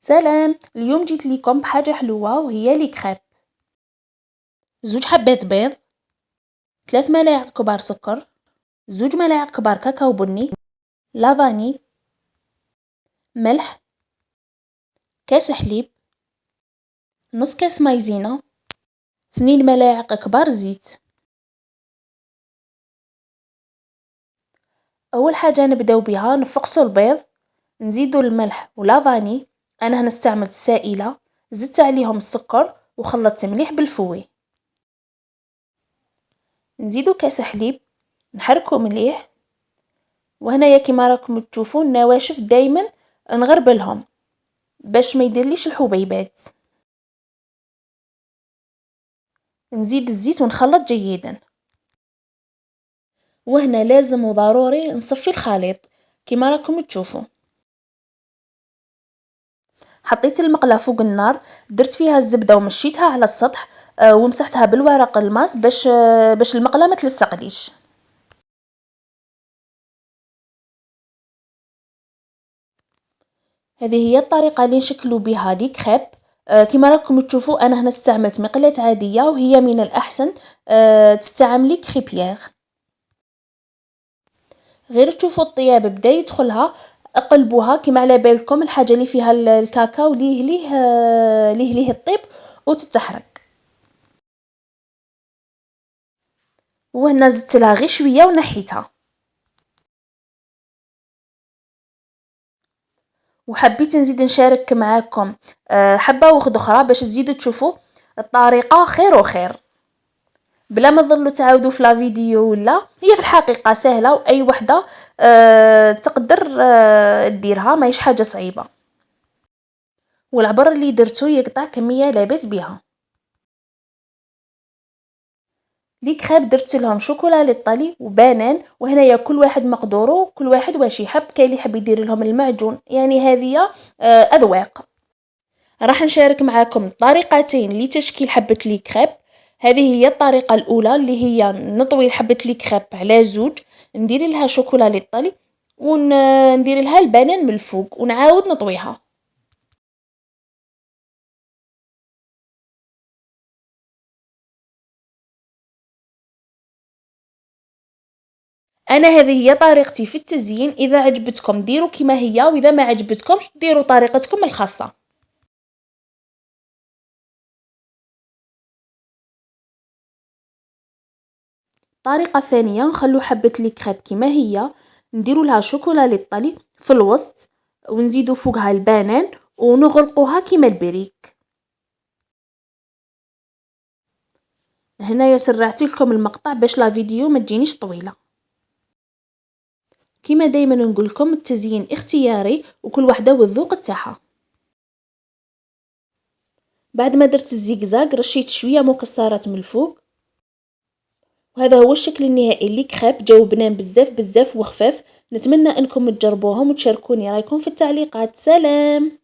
سلام، اليوم جيت ليكم بحاجة حلوة وهي لي كريب. 2 حبات بيض، 3 ملاعق كبار سكر، 2 ملاعق كبار كاكاو بني، لافاني، ملح، كاس حليب، نص كاس مايزينا، 2 ملاعق كبار زيت. اول حاجة نبداو بها نفقسو البيض، نزيدو الملح ولافاني، انا هنا استعملت سائلة، زدت عليهم السكر وخلطت مليح بالفوي. نزيدو كاس حليب، نحركو مليح، وهنايا كيما راكم تشوفوا النواشف دايما نغربلهم باش ما يديرليش الحبيبات. نزيد الزيت ونخلط جيدا، وهنا لازم وضروري نصفي الخليط كيما راكم تشوفوا. حطيت المقله فوق النار، درت فيها الزبده ومشيتها على السطح، ومسحتها بالورق الماس باش المقله ما تلصقليش. هذه هي الطريقه اللي نشكلوا بها لي كريب. كما راكم تشوفوا انا هنا استعملت مقلاة عاديه وهي من الاحسن تستعملي كريبيير. غير تشوفوا الطياب بدا يدخلها، اقلبوها كما على بالكم الحاجه اللي فيها الكاكاو ليه الطيب وتتحرك. وهنا زدت لها غير شويه ونحيتها. وحبيت نزيد نشارك معاكم حبه وخد اخرى باش تزيدوا تشوفوا الطريقه خير وخير، بلا ما تظلوا تعاودوا في لا فيديو. ولا هي في الحقيقه سهله واي وحده تقدر ديرها، ماهيش حاجه صعيبه. والعبر اللي درتو يقطع كميه لاباس بها. لي كريب درت لهم شوكولا للطلي وبنان، وهنايا كل واحد مقدوره، كل واحد واش يحب. كاين اللي يحب يدير لهم المعجون، يعني هذه اذواق. راح نشارك معاكم طريقتين لتشكيل حبة لي كريب. هذه هي الطريقة الأولى اللي هي نطوي حبة لي كريب على 2، ندير لها شوكولا للطلي وندير لها البنان من الفوق ونعاود نطويها. انا هذه هي طريقتي في التزيين، اذا عجبتكم ديروا كما هي، واذا ما عجبتكمش ديروا طريقتكم الخاصة. الطريقة الثانية نخلو حبة لي كريب كما هي، نديرو لها شوكولا للطلي في الوسط ونزيدو فوقها البنان ونغلقوها كما البريك. هنايا سرعت لكم المقطع باش لا فيديو ما تجينيش طويلة. كما دايما نقول لكم التزيين اختياري وكل وحده والذوق تاعها. بعد ما درت الزيقزاق رشيت شويه مكسرات من الفوق، وهذا هو الشكل النهائي اللي كريب جاو بنان بزاف بزاف وخفاف. نتمنى انكم تجربوهم وتشاركوني رايكم في التعليقات. سلام.